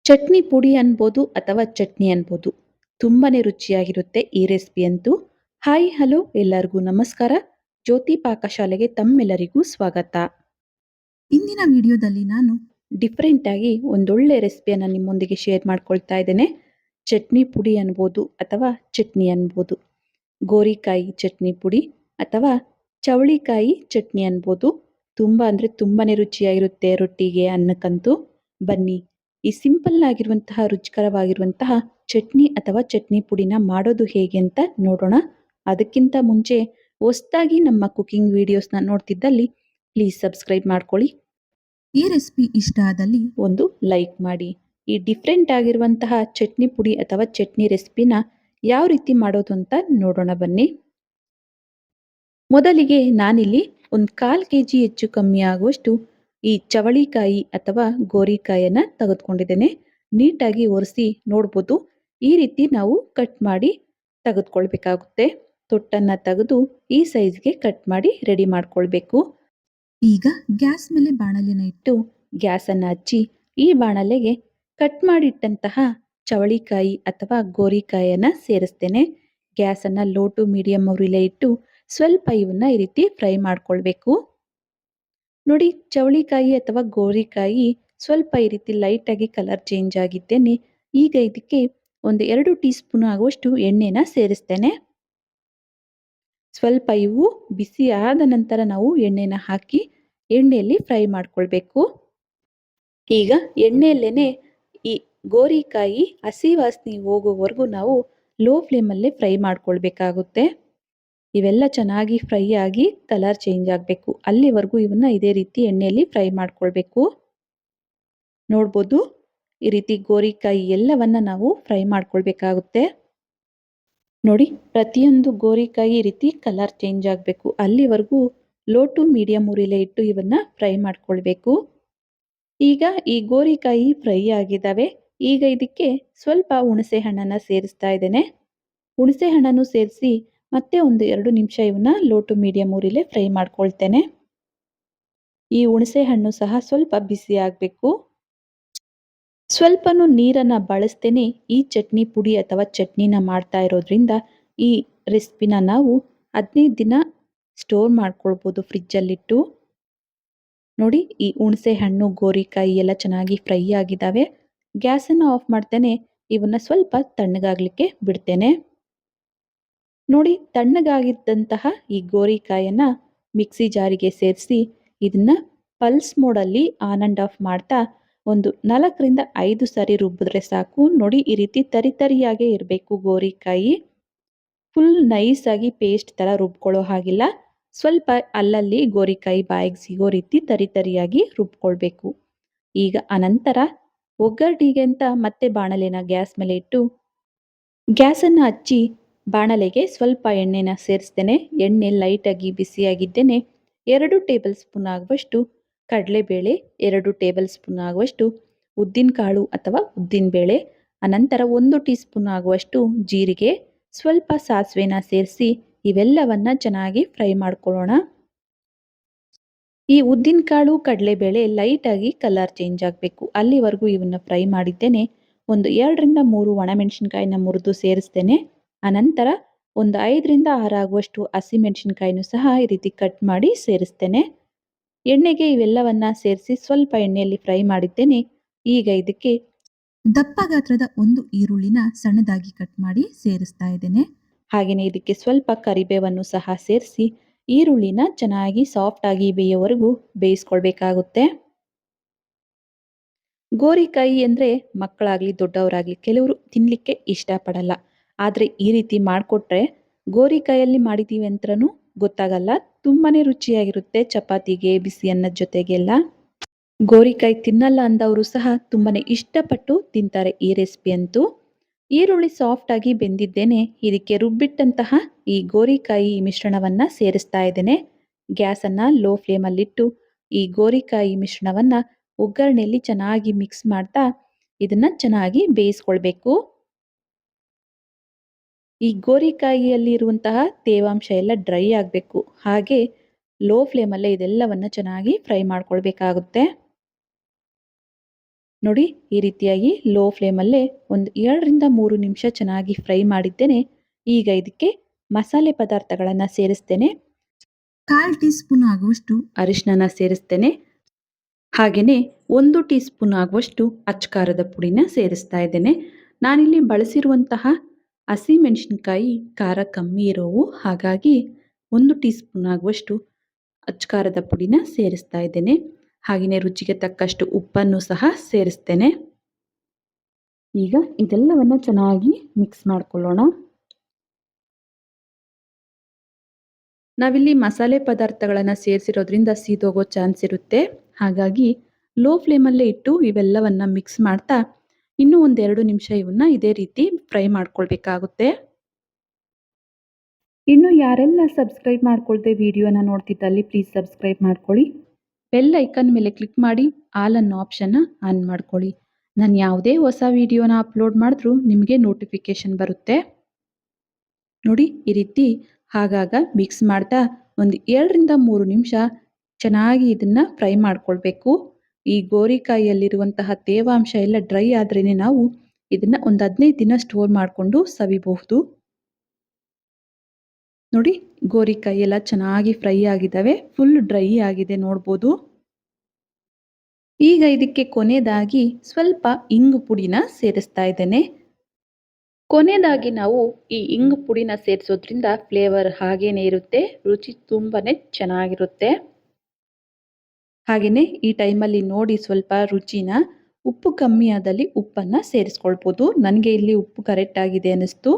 ಚಟ್ನಿ ಪುಡಿ ಅನ್ಬೋದು ಅಥವಾ ಚಟ್ನಿ ಅನ್ಬೋದು. ತುಂಬಾನೇ ರುಚಿಯಾಗಿರುತ್ತೆ ಈ ರೆಸಿಪಿ ಅಂತೂ. ಹಾಯ್ ಹಲೋ ಎಲ್ಲರಿಗೂ ನಮಸ್ಕಾರ. ಜ್ಯೋತಿ ಪಾಕಶಾಲೆಗೆ ತಮ್ಮೆಲ್ಲರಿಗೂ ಸ್ವಾಗತ. ಇಂದಿನ ವಿಡಿಯೋದಲ್ಲಿ ನಾನು ಡಿಫ್ರೆಂಟ್ ಆಗಿ ಒಂದೊಳ್ಳೆ ರೆಸಿಪಿಯನ್ನು ನಿಮ್ಮೊಂದಿಗೆ ಶೇರ್ ಮಾಡ್ಕೊಳ್ತಾ ಇದ್ದೇನೆ. ಚಟ್ನಿ ಪುಡಿ ಅನ್ಬೋದು ಅಥವಾ ಚಟ್ನಿ ಅನ್ಬೋದು. ಗೋರಿಕಾಯಿ ಚಟ್ನಿ ಪುಡಿ ಅಥವಾ ಚವಳಿಕಾಯಿ ಚಟ್ನಿ ಅನ್ಬೋದು. ತುಂಬಾ ಅಂದ್ರೆ ತುಂಬಾನೇ ರುಚಿಯಾಗಿರುತ್ತೆ ರೊಟ್ಟಿಗೆ, ಅನ್ನಕ್ಕಂತೂ. ಬನ್ನಿ ಈ ಸಿಂಪಲ್ ಆಗಿರುವಂತಹ ರುಚಿಕರವಾಗಿರುವಂತಹ ಚಟ್ನಿ ಅಥವಾ ಚಟ್ನಿ ಪುಡಿನ ಮಾಡೋದು ಹೇಗೆ ಅಂತ ನೋಡೋಣ. ಅದಕ್ಕಿಂತ ಮುಂಚೆ ಹೊಸದಾಗಿ ನಮ್ಮ ಕುಕಿಂಗ್ ವಿಡಿಯೋಸ್ನ ನೋಡ್ತಿದ್ದಲ್ಲಿ ಪ್ಲೀಸ್ ಸಬ್ಸ್ಕ್ರೈಬ್ ಮಾಡ್ಕೊಳ್ಳಿ. ಈ ರೆಸಿಪಿ ಇಷ್ಟ ಆದಲ್ಲಿ ಒಂದು ಲೈಕ್ ಮಾಡಿ. ಈ ಡಿಫ್ರೆಂಟ್ ಆಗಿರುವಂತಹ ಚಟ್ನಿ ಪುಡಿ ಅಥವಾ ಚಟ್ನಿ ರೆಸಿಪಿನ ಯಾವ ರೀತಿ ಮಾಡೋದು ಅಂತ ನೋಡೋಣ ಬನ್ನಿ. ಮೊದಲಿಗೆ ನಾನಿಲ್ಲಿ ಒಂದು 1/4 kg ಹೆಚ್ಚು ಕಮ್ಮಿ ಆಗುವಷ್ಟು ಈ ಚವಳಿಕಾಯಿ ಅಥವಾ ಗೋರಿಕಾಯನ್ನ ತೆಗೆದುಕೊಂಡಿದ್ದೇನೆ. ನೀಟಾಗಿ ಒರೆಸಿ ನೋಡ್ಬೋದು. ಈ ರೀತಿ ನಾವು ಕಟ್ ಮಾಡಿ ತೆಗೆದುಕೊಳ್ಬೇಕಾಗುತ್ತೆ. ತೊಟ್ಟನ್ನ ತೆಗೆದು ಈ ಸೈಜ್ಗೆ ಕಟ್ ಮಾಡಿ ರೆಡಿ ಮಾಡ್ಕೊಳ್ಬೇಕು. ಈಗ ಗ್ಯಾಸ್ ಮೇಲೆ ಬಾಣಲೆನ ಇಟ್ಟು ಗ್ಯಾಸನ್ನು ಹಚ್ಚಿ ಈ ಬಾಣಲೆಗೆ ಕಟ್ ಮಾಡಿಟ್ಟಂತಹ ಚವಳಿಕಾಯಿ ಅಥವಾ ಗೋರಿಕಾಯನ್ನ ಸೇರಿಸ್ತೇನೆ. ಗ್ಯಾಸನ್ನು ಲೋ ಟು ಮೀಡಿಯಂ ಉರಿಲೇ ಇಟ್ಟು ಸ್ವಲ್ಪ ಇವನ್ನ ಈ ರೀತಿ ಫ್ರೈ ಮಾಡ್ಕೊಳ್ಬೇಕು. ನೋಡಿ, ಚವಳಿಕಾಯಿ ಅಥವಾ ಗೋರಿಕಾಯಿ ಸ್ವಲ್ಪ ಈ ರೀತಿ ಲೈಟಾಗಿ ಕಲರ್ ಚೇಂಜ್ ಆಗಿದ್ದೇನೆ. ಈಗ ಇದಕ್ಕೆ ಒಂದು 2 ಟೀ ಸ್ಪೂನ್ ಆಗುವಷ್ಟು ಎಣ್ಣೆನ ಸೇರಿಸ್ತೇನೆ. ಸ್ವಲ್ಪ ಇವು ಬಿಸಿ ಆದ ನಂತರ ನಾವು ಎಣ್ಣೆನ ಹಾಕಿ ಎಣ್ಣೆಯಲ್ಲಿ ಫ್ರೈ ಮಾಡ್ಕೊಳ್ಬೇಕು. ಈಗ ಎಣ್ಣೆಯಲ್ಲೇನೆ ಈ ಗೋರಿಕಾಯಿ ಹಸಿ ವಾಸನೆ ಹೋಗೋವರೆಗೂ ನಾವು ಲೋ ಫ್ಲೇಮಲ್ಲೇ ಫ್ರೈ ಮಾಡ್ಕೊಳ್ಬೇಕಾಗುತ್ತೆ. ಇವೆಲ್ಲ ಚೆನ್ನಾಗಿ ಫ್ರೈ ಆಗಿ ಕಲರ್ ಚೇಂಜ್ ಆಗಬೇಕು. ಅಲ್ಲಿವರೆಗೂ ಇವನ್ನ ಇದೇ ರೀತಿ ಎಣ್ಣೆಯಲ್ಲಿ ಫ್ರೈ ಮಾಡ್ಕೊಳ್ಬೇಕು. ನೋಡ್ಬೋದು, ಈ ರೀತಿ ಗೋರಿಕಾಯಿ ಎಲ್ಲವನ್ನ ನಾವು ಫ್ರೈ ಮಾಡ್ಕೊಳ್ಬೇಕಾಗುತ್ತೆ. ನೋಡಿ, ಪ್ರತಿಯೊಂದು ಗೋರಿಕಾಯಿ ಈ ರೀತಿ ಕಲರ್ ಚೇಂಜ್ ಆಗಬೇಕು. ಅಲ್ಲಿವರೆಗೂ ಲೋ ಟು ಮೀಡಿಯಂ ಉರಿಲೇ ಇಟ್ಟು ಇವನ್ನ ಫ್ರೈ ಮಾಡ್ಕೊಳ್ಬೇಕು. ಈಗ ಈ ಗೋರಿಕಾಯಿ ಫ್ರೈ ಆಗಿದ್ದಾವೆ. ಈಗ ಇದಕ್ಕೆ ಸ್ವಲ್ಪ ಹುಣಸೆ ಹಣ್ಣನ್ನು ಸೇರಿಸ್ತಾ ಇದ್ದೇನೆ. ಹುಣಸೆ ಹಣ್ಣನ್ನು ಸೇರಿಸಿ ಮತ್ತೆ ಒಂದು 2 ನಿಮಿಷ ಇವನ್ನ ಲೋ ಟು ಮೀಡಿಯಂ ಉರಿಲೇ ಫ್ರೈ ಮಾಡ್ಕೊಳ್ತೇನೆ. ಈ ಹುಣಸೆ ಹಣ್ಣು ಸಹ ಸ್ವಲ್ಪ ಬಿಸಿ ಆಗಬೇಕು. ಸ್ವಲ್ಪನೂ ನೀರನ್ನು ಬಳಸ್ತೇನೆ ಈ ಚಟ್ನಿ ಪುಡಿ ಅಥವಾ ಚಟ್ನಿನ ಮಾಡ್ತಾ ಇರೋದ್ರಿಂದ ಈ ರೆಸಿಪಿನ ನಾವು 15 ದಿನ ಸ್ಟೋರ್ ಮಾಡ್ಕೊಳ್ಬೋದು ಫ್ರಿಜ್ಜಲ್ಲಿಟ್ಟು. ನೋಡಿ, ಈ ಹುಣಸೆ ಹಣ್ಣು ಗೋರಿಕಾಯಿ ಎಲ್ಲ ಚೆನ್ನಾಗಿ ಫ್ರೈ ಆಗಿದ್ದಾವೆ. ಗ್ಯಾಸನ್ನು ಆಫ್ ಮಾಡ್ತೇನೆ. ಇವನ್ನ ಸ್ವಲ್ಪ ತಣ್ಣಗಾಗಲಿಕ್ಕೆ ಬಿಡ್ತೇನೆ. ನೋಡಿ, ತಣ್ಣಗಾಗಿದ್ದಂತಹ ಈ ಗೋರಿಕಾಯನ್ನ ಮಿಕ್ಸಿ ಜಾರಿಗೆ ಸೇರಿಸಿ ಇದನ್ನ ಪಲ್ಸ್ ಮೋಡಲ್ಲಿ ಆನ್ ಆ್ಯಂಡ್ ಆಫ್ ಮಾಡ್ತಾ ಒಂದು 4 ರಿಂದ 5 ಸಾರಿ ರುಬ್ಬಿದ್ರೆ ಸಾಕು. ನೋಡಿ, ಈ ರೀತಿ ತರಿಯಾಗೇ ಇರಬೇಕು ಗೋರಿಕಾಯಿ. ಫುಲ್ ನೈಸ್ ಆಗಿ ಪೇಸ್ಟ್ ಥರ ರುಬ್ಕೊಳ್ಳೋ ಹಾಗಿಲ್ಲ. ಸ್ವಲ್ಪ ಅಲ್ಲಲ್ಲಿ ಗೋರಿಕಾಯಿ ಬಾಯಿಗೆ ಸಿಗೋ ರೀತಿ ತರಿಯಾಗಿ ರುಬ್ಕೊಳ್ಬೇಕು. ಈಗ ಅನಂತರ ಒಗ್ಗರಣೆಗೆ ಅಂತ ಮತ್ತೆ ಬಾಣಲೆನ ಗ್ಯಾಸ್ ಮೇಲೆ ಇಟ್ಟು ಗ್ಯಾಸನ್ನು ಹಚ್ಚಿ ಬಾಣಲೆಗೆ ಸ್ವಲ್ಪ ಎಣ್ಣೆನ ಸೇರಿಸ್ತೇನೆ. ಎಣ್ಣೆ ಲೈಟಾಗಿ ಬಿಸಿಯಾಗಿದ್ದೇನೆ. 2 ಟೇಬಲ್ ಸ್ಪೂನ್ ಆಗುವಷ್ಟು ಕಡಲೆಬೇಳೆ, 2 ಟೇಬಲ್ ಸ್ಪೂನ್ ಆಗುವಷ್ಟು ಉದ್ದಿನಕಾಳು ಅಥವಾ ಉದ್ದಿನಬೇಳೆ, ಅನಂತರ 1 ಟೀ ಸ್ಪೂನ್ ಆಗುವಷ್ಟು ಜೀರಿಗೆ, ಸ್ವಲ್ಪ ಸಾಸಿವೆನ ಸೇರಿಸಿ ಇವೆಲ್ಲವನ್ನ ಚೆನ್ನಾಗಿ ಫ್ರೈ ಮಾಡ್ಕೊಳ್ಳೋಣ. ಈ ಉದ್ದಿನಕಾಳು ಕಡಲೆಬೇಳೆ ಲೈಟಾಗಿ ಕಲರ್ ಚೇಂಜ್ ಆಗಬೇಕು. ಅಲ್ಲಿವರೆಗೂ ಇವನ್ನ ಫ್ರೈ ಮಾಡಿದ್ದೇನೆ. ಒಂದು 2 ರಿಂದ 3 ಒಣಮೆಣಸಿನಕಾಯಿನ ಮುರಿದು ಸೇರಿಸ್ತೇನೆ. ಅನಂತರ ಒಂದು 5 ರಿಂದ 6 ಆಗುವಷ್ಟು ಹಸಿಮೆಣಸಿನಕಾಯಿನೂ ಸಹ ಈ ರೀತಿ ಕಟ್ ಮಾಡಿ ಸೇರಿಸ್ತೇನೆ. ಎಣ್ಣೆಗೆ ಇವೆಲ್ಲವನ್ನ ಸೇರಿಸಿ ಸ್ವಲ್ಪ ಎಣ್ಣೆಯಲ್ಲಿ ಫ್ರೈ ಮಾಡಿದ್ದೇನೆ. ಈಗ ಇದಕ್ಕೆ ದಪ್ಪ ಗಾತ್ರದ ಒಂದು ಈರುಳ್ಳಿನ ಸಣ್ಣದಾಗಿ ಕಟ್ ಮಾಡಿ ಸೇರಿಸ್ತಾ ಇದ್ದೇನೆ. ಹಾಗೆಯೇ ಇದಕ್ಕೆ ಸ್ವಲ್ಪ ಕರಿಬೇವನ್ನು ಸಹ ಸೇರಿಸಿ ಈರುಳ್ಳಿನ ಚೆನ್ನಾಗಿ ಸಾಫ್ಟ್ ಆಗಿ ಬೇಯೋವರೆಗೂ ಬೇಯಿಸ್ಕೊಳ್ಬೇಕಾಗುತ್ತೆ. ಗೋರಿಕಾಯಿ ಅಂದರೆ ಮಕ್ಕಳಾಗಲಿ ದೊಡ್ಡವರಾಗಲಿ ಕೆಲವರು ತಿನ್ನಲಿಕ್ಕೆ ಇಷ್ಟಪಡಲ್ಲ. ಆದರೆ ಈ ರೀತಿ ಮಾಡಿಕೊಟ್ರೆ ಗೋರಿಕಾಯಲ್ಲಿ ಮಾಡಿದ್ದೀವಿ ಅಂತಲೂ ಗೊತ್ತಾಗಲ್ಲ. ತುಂಬಾನೇ ರುಚಿಯಾಗಿರುತ್ತೆ ಚಪಾತಿಗೆ, ಬಿಸಿ ಅನ್ನದ ಜೊತೆಗೆಲ್ಲ. ಗೋರಿಕಾಯಿ ತಿನ್ನಲ್ಲ ಅಂದವರು ಸಹ ತುಂಬಾನೇ ಇಷ್ಟಪಟ್ಟು ತಿಂತಾರೆ ಈ ರೆಸಿಪಿ ಅಂತೂ. ಈರುಳ್ಳಿ ಸಾಫ್ಟ್ ಆಗಿ ಬೆಂದಿದ್ದೇನೆ. ಇದಕ್ಕೆ ರುಬ್ಬಿಟ್ಟಂತಹ ಈ ಗೋರಿಕಾಯಿ ಮಿಶ್ರಣವನ್ನ ಸೇರಿಸ್ತಾ ಇದ್ದೇನೆ. ಗ್ಯಾಸನ್ನು ಲೋ ಫ್ಲೇಮಲ್ಲಿಟ್ಟು ಈ ಗೋರಿಕಾಯಿ ಮಿಶ್ರಣವನ್ನ ಒಗ್ಗರಣೆಯಲ್ಲಿ ಚೆನ್ನಾಗಿ ಮಿಕ್ಸ್ ಮಾಡ್ತಾ ಇದನ್ನ ಚೆನ್ನಾಗಿ ಬೇಯಿಸ್ಕೊಳ್ಬೇಕು. ಈ ಗೋರಿಕಾಯಿಯಲ್ಲಿ ಇರುವಂತಹ ತೇವಾಂಶ ಎಲ್ಲ ಡ್ರೈ ಆಗಬೇಕು. ಹಾಗೆ ಲೋ ಫ್ಲೇಮಲ್ಲೇ ಇದೆಲ್ಲವನ್ನ ಚೆನ್ನಾಗಿ ಫ್ರೈ ಮಾಡ್ಕೊಳ್ಬೇಕಾಗುತ್ತೆ. ನೋಡಿ ಈ ರೀತಿಯಾಗಿ ಲೋ ಫ್ಲೇಮಲ್ಲೇ ಒಂದು 2 ರಿಂದ 3 ನಿಮಿಷ ಚೆನ್ನಾಗಿ ಫ್ರೈ ಮಾಡಿದ್ದೇನೆ. ಈಗ ಇದಕ್ಕೆ ಮಸಾಲೆ ಪದಾರ್ಥಗಳನ್ನು ಸೇರಿಸ್ತೇನೆ. 1/4 ಟೀ ಸ್ಪೂನ್ ಆಗುವಷ್ಟು ಅರಿಶಿನ ಸೇರಿಸ್ತೇನೆ. ಹಾಗೆಯೇ 1 ಟೀ ಸ್ಪೂನ್ ಆಗುವಷ್ಟು ಅಚ್ಚಕಾರದ ಪುಡಿನ ಸೇರಿಸ್ತಾ ಇದ್ದೇನೆ. ನಾನಿಲ್ಲಿ ಬಳಸಿರುವಂತಹ ಹಸಿಮೆಣಸಿನಕಾಯಿ ಖಾರ ಕಮ್ಮಿ ಇರೋವು, ಹಾಗಾಗಿ 1 ಟೀ ಸ್ಪೂನ್ ಆಗುವಷ್ಟು ಅಚ್ಚಕಾರದ ಪುಡಿನ ಸೇರಿಸ್ತಾ ಇದ್ದೇನೆ. ಹಾಗೆಯೇ ರುಚಿಗೆ ತಕ್ಕಷ್ಟು ಉಪ್ಪನ್ನು ಸಹ ಸೇರಿಸ್ತೇನೆ. ಈಗ ಇದೆಲ್ಲವನ್ನು ಚೆನ್ನಾಗಿ ಮಿಕ್ಸ್ ಮಾಡ್ಕೊಳ್ಳೋಣ. ನಾವಿಲ್ಲಿ ಮಸಾಲೆ ಪದಾರ್ಥಗಳನ್ನು ಸೇರಿಸಿರೋದ್ರಿಂದ ಸೀದೋಗೋ ಚಾನ್ಸ್ ಇರುತ್ತೆ. ಹಾಗಾಗಿ ಲೋ ಫ್ಲೇಮಲ್ಲೇ ಇಟ್ಟು ಇವೆಲ್ಲವನ್ನು ಮಿಕ್ಸ್ ಮಾಡ್ತಾ ಇನ್ನೂ 1-2 ನಿಮಿಷ ಇವನ್ನ ಇದೇ ರೀತಿ ಫ್ರೈ ಮಾಡ್ಕೊಳ್ಬೇಕಾಗುತ್ತೆ. ಇನ್ನು ಯಾರೆಲ್ಲ ಸಬ್ಸ್ಕ್ರೈಬ್ ಮಾಡ್ಕೊಳ್ದೆ ವಿಡಿಯೋನ ನೋಡ್ತಿದ್ದಲ್ಲಿ ಪ್ಲೀಸ್ ಸಬ್ಸ್ಕ್ರೈಬ್ ಮಾಡ್ಕೊಳ್ಳಿ. ಬೆಲ್ ಐಕನ್ ಮೇಲೆ ಕ್ಲಿಕ್ ಮಾಡಿ ಆಲ್ ಅನ್ನೋ ಆಪ್ಷನ್ನ ಆನ್ ಮಾಡ್ಕೊಳ್ಳಿ. ನಾನು ಯಾವುದೇ ಹೊಸ ವಿಡಿಯೋನ ಅಪ್ಲೋಡ್ ಮಾಡಿದ್ರೂ ನಿಮಗೆ ನೋಟಿಫಿಕೇಶನ್ ಬರುತ್ತೆ. ನೋಡಿ ಈ ರೀತಿ ಆಗಾಗ ಮಿಕ್ಸ್ ಮಾಡ್ತಾ ಒಂದು 2-3 ನಿಮಿಷ ಚೆನ್ನಾಗಿ ಇದನ್ನು ಫ್ರೈ ಮಾಡ್ಕೊಳ್ಬೇಕು. ಈ ಗೋರಿಕಾಯಿಯಲ್ಲಿರುವಂತಹ ತೇವಾಂಶ ಎಲ್ಲ ಡ್ರೈ ಆದ್ರೇ ನಾವು ಇದನ್ನು ಒಂದು 15 ದಿನ ಸ್ಟೋರ್ ಮಾಡಿಕೊಂಡು ಸವಿಬಹುದು. ನೋಡಿ ಗೋರಿಕಾಯಿ ಎಲ್ಲ ಚೆನ್ನಾಗಿ ಫ್ರೈ ಆಗಿದ್ದಾವೆ, ಫುಲ್ ಡ್ರೈ ಆಗಿದೆ ನೋಡ್ಬೋದು. ಈಗ ಇದಕ್ಕೆ ಕೊನೆಯದಾಗಿ ಸ್ವಲ್ಪ ಇಂಗು ಪುಡಿನ ಸೇರಿಸ್ತಾ ಇದ್ದೇನೆ. ಕೊನೆಯದಾಗಿ ನಾವು ಈ ಇಂಗು ಪುಡಿನ ಸೇರಿಸೋದ್ರಿಂದ ಫ್ಲೇವರ್ ಹಾಗೇನೆ ಇರುತ್ತೆ, ರುಚಿ ತುಂಬಾನೇ ಚೆನ್ನಾಗಿರುತ್ತೆ. ಹಾಗೆಯೇ ಈ ಟೈಮಲ್ಲಿ ನೋಡಿ ಸ್ವಲ್ಪ ರುಚಿನ ಉಪ್ಪು ಕಮ್ಮಿ ಆದಲ್ಲಿ ಉಪ್ಪನ್ನು ಸೇರಿಸ್ಕೊಳ್ಬೋದು. ನನಗೆ ಇಲ್ಲಿ ಉಪ್ಪು ಕರೆಕ್ಟ್ ಆಗಿದೆ ಅನ್ನಿಸ್ತು.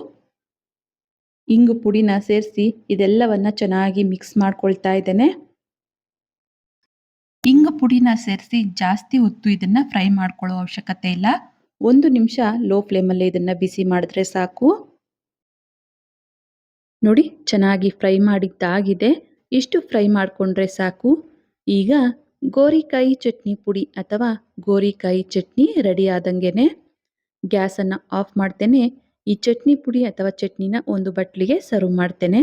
ಇಂಗು ಪುಡಿನ ಸೇರಿಸಿ ಇದೆಲ್ಲವನ್ನು ಚೆನ್ನಾಗಿ ಮಿಕ್ಸ್ ಮಾಡ್ಕೊಳ್ತಾ ಇದ್ದೇನೆ. ಇಂಗು ಪುಡಿನ ಸೇರಿಸಿ ಜಾಸ್ತಿ ಹೊತ್ತು ಇದನ್ನು ಫ್ರೈ ಮಾಡ್ಕೊಳ್ಳೋ ಅವಶ್ಯಕತೆ ಇಲ್ಲ. 1 ನಿಮಿಷ ಲೋ ಫ್ಲೇಮಲ್ಲಿ ಇದನ್ನು ಬಿಸಿ ಮಾಡಿದ್ರೆ ಸಾಕು. ನೋಡಿ ಚೆನ್ನಾಗಿ ಫ್ರೈ ಮಾಡಿದ್ದಾಗಿದೆ. ಇಷ್ಟು ಫ್ರೈ ಮಾಡಿಕೊಂಡ್ರೆ ಸಾಕು. ಈಗ ಗೋರಿಕಾಯಿ ಚಟ್ನಿ ಪುಡಿ ಅಥವಾ ಗೋರಿಕಾಯಿ ಚಟ್ನಿ ರೆಡಿ ಆದಂಗೆನೆ ಗ್ಯಾಸನ್ನು ಆಫ್ ಮಾಡ್ತೇನೆ. ಈ ಚಟ್ನಿ ಪುಡಿ ಅಥವಾ ಚಟ್ನಿನ ಒಂದು ಬಟ್ಲಿಗೆ ಸರ್ವ್ ಮಾಡ್ತೇನೆ.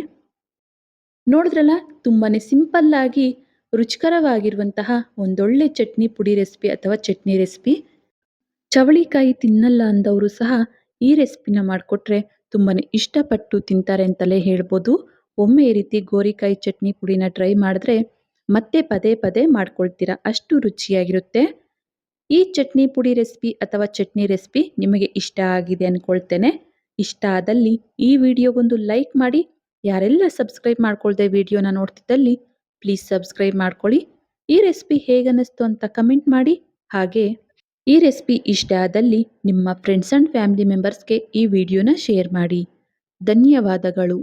ನೋಡಿದ್ರಲ್ಲ, ತುಂಬಾನೇ ಸಿಂಪಲ್ ಆಗಿ ರುಚಿಕರವಾಗಿರುವಂತಹ ಒಂದೊಳ್ಳೆ ಚಟ್ನಿ ಪುಡಿ ರೆಸಿಪಿ ಅಥವಾ ಚಟ್ನಿ ರೆಸಿಪಿ. ಚವಳಿಕಾಯಿ ತಿನ್ನಲ್ಲ ಅಂದವರು ಸಹ ಈ ರೆಸಿಪಿನ ಮಾಡಿಕೊಟ್ರೆ ತುಂಬಾನೇ ಇಷ್ಟಪಟ್ಟು ತಿಂತಾರೆ ಅಂತಲೇ ಹೇಳ್ಬೋದು. ಒಮ್ಮೆ ಈ ರೀತಿ ಗೋರಿಕಾಯಿ ಚಟ್ನಿ ಪುಡಿನ ಟ್ರೈ ಮಾಡಿದ್ರೆ ಮತ್ತೆ ಪದೇ ಪದೇ ಮಾಡ್ಕೊಳ್ತೀರಾ, ಅಷ್ಟು ರುಚಿಯಾಗಿರುತ್ತೆ. ಈ ಚಟ್ನಿ ಪುಡಿ ರೆಸಿಪಿ ಅಥವಾ ಚಟ್ನಿ ರೆಸಿಪಿ ನಿಮಗೆ ಇಷ್ಟ ಆಗಿದೆ ಅಂದ್ಕೊಳ್ತೇನೆ. ಇಷ್ಟ ಆದಲ್ಲಿ ಈ ವಿಡಿಯೋಗೊಂದು ಲೈಕ್ ಮಾಡಿ. ಯಾರೆಲ್ಲ ಸಬ್ಸ್ಕ್ರೈಬ್ ಮಾಡ್ಕೊಳ್ದೆ ವಿಡಿಯೋನ ನೋಡ್ತಿದ್ದಲ್ಲಿ ಪ್ಲೀಸ್ ಸಬ್ಸ್ಕ್ರೈಬ್ ಮಾಡ್ಕೊಳ್ಳಿ. ಈ ರೆಸಿಪಿ ಹೇಗನ್ನಿಸ್ತು ಅಂತ ಕಮೆಂಟ್ ಮಾಡಿ. ಹಾಗೆ ಈ ರೆಸಿಪಿ ಇಷ್ಟ ಆದಲ್ಲಿ ನಿಮ್ಮ ಫ್ರೆಂಡ್ಸ್ ಆ್ಯಂಡ್ ಫ್ಯಾಮಿಲಿ ಮೆಂಬರ್ಸ್ಗೆ ಈ ವಿಡಿಯೋನ ಶೇರ್ ಮಾಡಿ. ಧನ್ಯವಾದಗಳು.